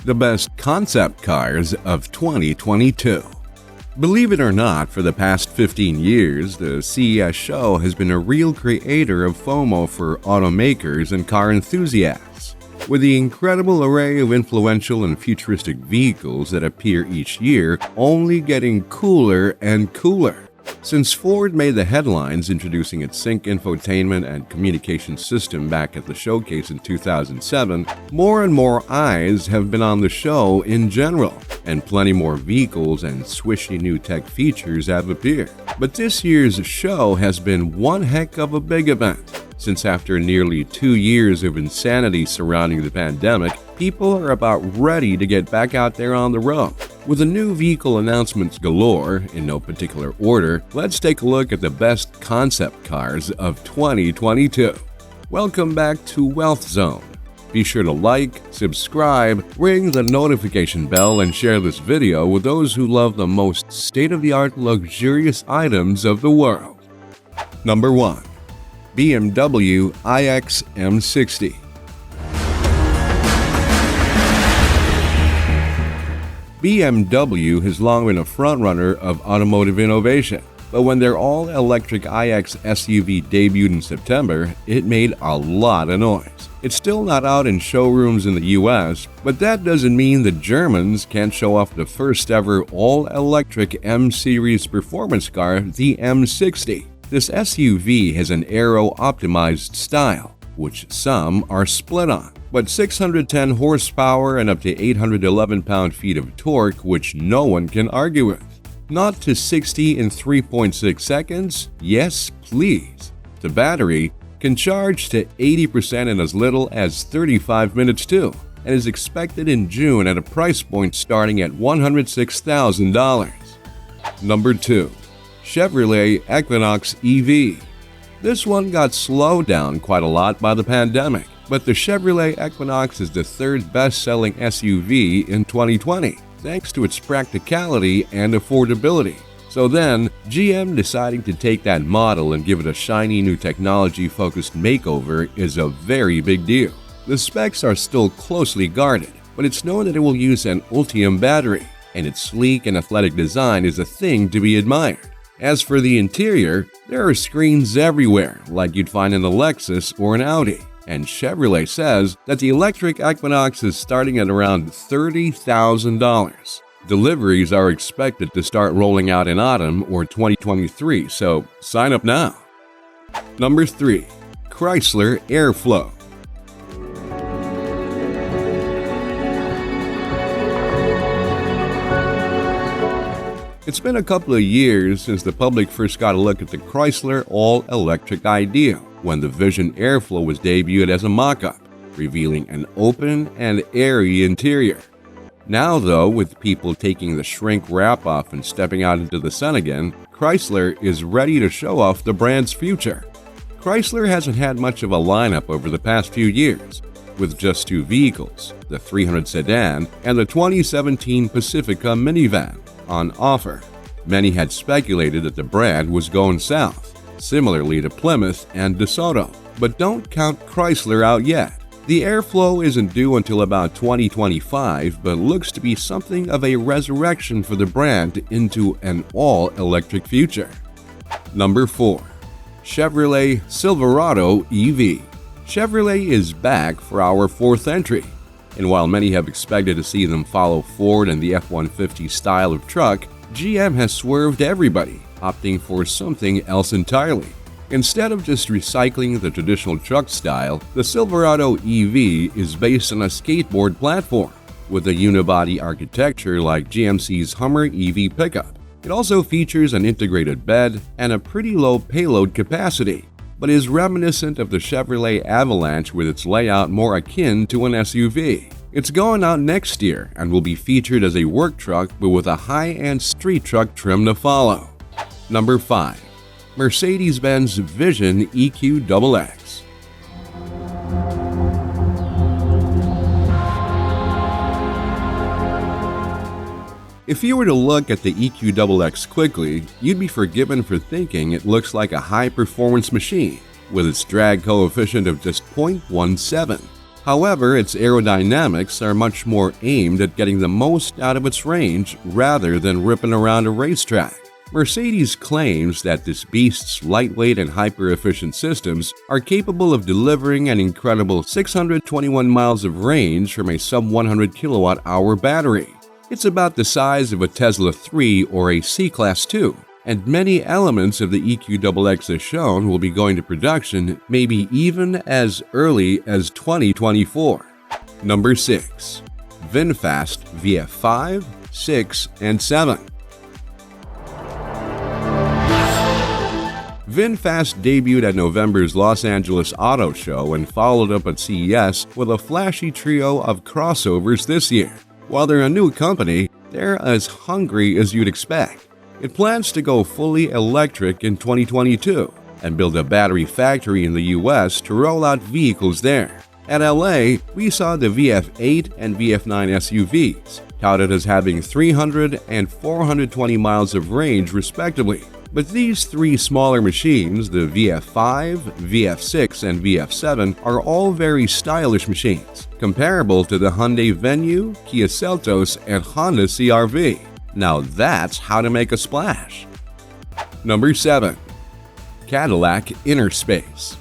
The best concept cars of 2022. Believe it or not, for the past 15 years, the CES show has been a real creator of FOMO for automakers and car enthusiasts. With the incredible array of influential and futuristic vehicles that appear each year, only getting cooler and cooler. Since Ford made the headlines introducing its sync infotainment and communication system back at the showcase in 2007, more and more eyes have been on the show in general, and plenty more vehicles and swishy new tech features have appeared. But this year's show has been one heck of a big event, since after nearly 2 years of insanity surrounding the pandemic, people are about ready to get back out there on the road. With the new vehicle announcements galore, in no particular order, let's take a look at the best concept cars of 2022. Welcome back to Wealth Zone. Be sure to like, subscribe, ring the notification bell, and share this video with those who love the most state-of-the-art luxurious items of the world. Number 1. BMW iX M60. BMW has long been a frontrunner of automotive innovation, but when their all-electric iX SUV debuted in September, it made a lot of noise. It's still not out in showrooms in the US, but that doesn't mean the Germans can't show off the first-ever all-electric M-Series performance car, the M60. This SUV has an aero-optimized style, which some are split on, but 610 horsepower and up to 811 pound-feet of torque, which no one can argue with. Not to 60 in 3.6 seconds? Yes, please. The battery can charge to 80% in as little as 35 minutes too, and is expected in June at a price point starting at $106,000. Number 2. Chevrolet Equinox EV. This one got slowed down quite a lot by the pandemic, but the Chevrolet Equinox is the third best-selling SUV in 2020, thanks to its practicality and affordability. So then, GM deciding to take that model and give it a shiny new technology-focused makeover is a very big deal. The specs are still closely guarded, but it's known that it will use an Ultium battery, and its sleek and athletic design is a thing to be admired. As for the interior, there are screens everywhere, like you'd find in a Lexus or an Audi. And Chevrolet says that the electric Equinox is starting at around $30,000. Deliveries are expected to start rolling out in autumn or 2023, so sign up now. Number 3. Chrysler Airflow. It's been a couple of years since the public first got a look at the Chrysler all-electric Ideal, when the Vision Airflow was debuted as a mock-up, revealing an open and airy interior. Now though, with people taking the shrink wrap off and stepping out into the sun again, Chrysler is ready to show off the brand's future. Chrysler hasn't had much of a lineup over the past few years, with just 2 vehicles, the 300 sedan and the 2017 Pacifica minivan, on offer. Many had speculated that the brand was going south, similarly to Plymouth and DeSoto, but don't count Chrysler out yet. The Airflow isn't due until about 2025, but looks to be something of a resurrection for the brand into an all-electric future. Number 4. Chevrolet Silverado EV. Chevrolet is back for our 4th entry. And while many have expected to see them follow Ford and the F-150 style of truck, GM has swerved everybody, opting for something else entirely. Instead of just recycling the traditional truck style, the Silverado EV is based on a skateboard platform, with a unibody architecture like GMC's Hummer EV pickup. It also features an integrated bed and a pretty low payload capacity, but is reminiscent of the Chevrolet Avalanche with its layout more akin to an SUV. It's going out next year and will be featured as a work truck but with a high-end street truck trim to follow. Number 5. Mercedes-Benz Vision EQXX. If you were to look at the EQXX quickly, you'd be forgiven for thinking it looks like a high-performance machine, with its drag coefficient of just 0.17. However, its aerodynamics are much more aimed at getting the most out of its range rather than ripping around a racetrack. Mercedes claims that this beast's lightweight and hyper-efficient systems are capable of delivering an incredible 621 miles of range from a sub-100 kilowatt-hour battery. It's about the size of a Tesla 3 or a C-Class 2, and many elements of the EQXX as shown will be going to production maybe even as early as 2024. Number 6. VinFast VF5, 6, and 7. VinFast debuted at November's Los Angeles Auto Show and followed up at CES with a flashy trio of crossovers this year. While they're a new company, they're as hungry as you'd expect. It plans to go fully electric in 2022 and build a battery factory in the US to roll out vehicles there. At LA, we saw the VF8 and VF9 SUVs, touted as having 300 and 420 miles of range respectively. But these three smaller machines, the VF5, VF6, and VF7, are all very stylish machines, comparable to the Hyundai Venue, Kia Seltos, and Honda CR-V. Now that's how to make a splash. Number 7. Cadillac Inner Space.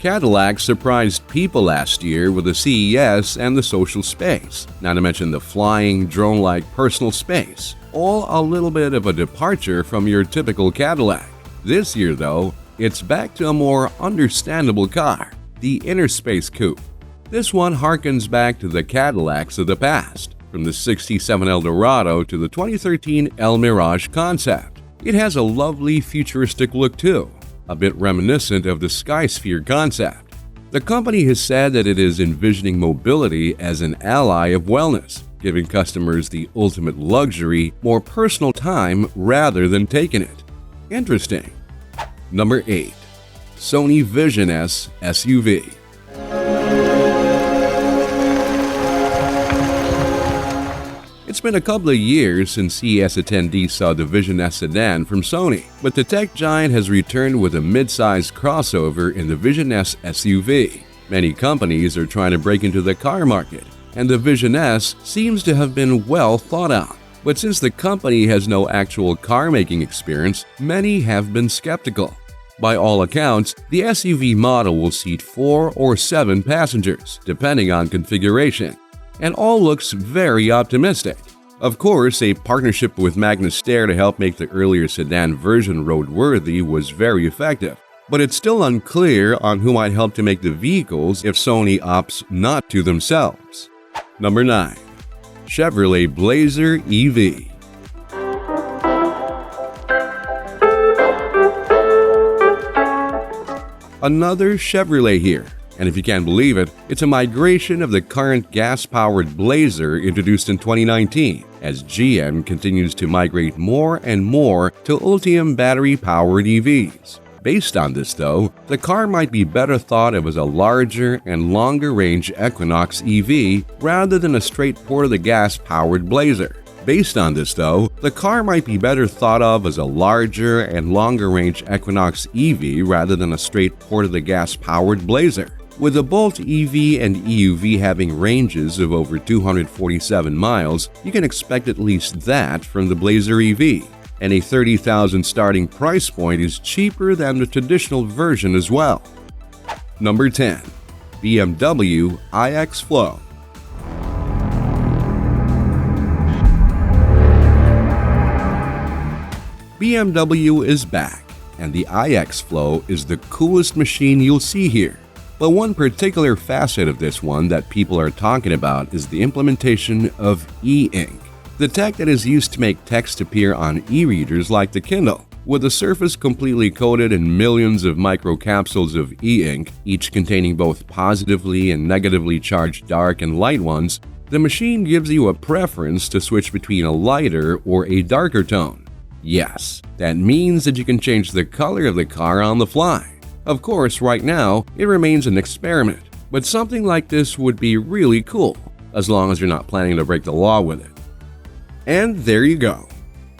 Cadillac surprised people last year with the CES and the social space, not to mention the flying, drone-like personal space, all a little bit of a departure from your typical Cadillac. This year, though, it's back to a more understandable car, the Inner Space Coupe. This one harkens back to the Cadillacs of the past, from the '67 Eldorado to the 2013 El Mirage concept. It has a lovely futuristic look too, a bit reminiscent of the Skysphere concept. The company has said that it is envisioning mobility as an ally of wellness, giving customers the ultimate luxury, more personal time rather than taking it. Interesting. Number 8. Sony Vision S SUV. It's been a couple of years since CES attendees saw the Vision S sedan from Sony, but the tech giant has returned with a mid-size crossover in the Vision S SUV. Many companies are trying to break into the car market, and the Vision S seems to have been well thought out. But since the company has no actual car-making experience, many have been skeptical. By all accounts, the SUV model will seat 4 or 7 passengers, depending on configuration, and all looks very optimistic. Of course, a partnership with Magnus Steyr to help make the earlier sedan version roadworthy was very effective, but it's still unclear on who might help to make the vehicles if Sony opts not to themselves. Number 9. Chevrolet Blazer EV. Another Chevrolet here. And if you can't believe it, it's a migration of the current gas-powered Blazer introduced in 2019, as GM continues to migrate more and more to Ultium battery-powered EVs. Based on this, though, the car might be better thought of as a larger and longer-range Equinox EV rather than a straight port-of-the-gas-powered Blazer. Based on this, though, the car might be better thought of as a larger and longer-range Equinox EV rather than a straight port-of-the-gas-powered Blazer. With the Bolt EV and EUV having ranges of over 247 miles, you can expect at least that from the Blazer EV. And a $30,000 starting price point is cheaper than the traditional version as well. Number 10. BMW iX Flow. BMW is back, and the iX Flow is the coolest machine you'll see here. But one particular facet of this one that people are talking about is the implementation of e-ink, the tech that is used to make text appear on e-readers like the Kindle. With the surface completely coated in millions of microcapsules of e-ink, each containing both positively and negatively charged dark and light ones, the machine gives you a preference to switch between a lighter or a darker tone. Yes, that means that you can change the color of the car on the fly. Of course, right now, it remains an experiment, but something like this would be really cool, as long as you're not planning to break the law with it. And there you go.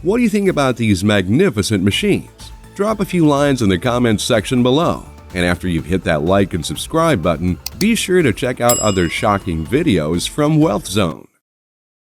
What do you think about these magnificent machines? Drop a few lines in the comments section below. And after you've hit that like and subscribe button, be sure to check out other shocking videos from Wealth Zone.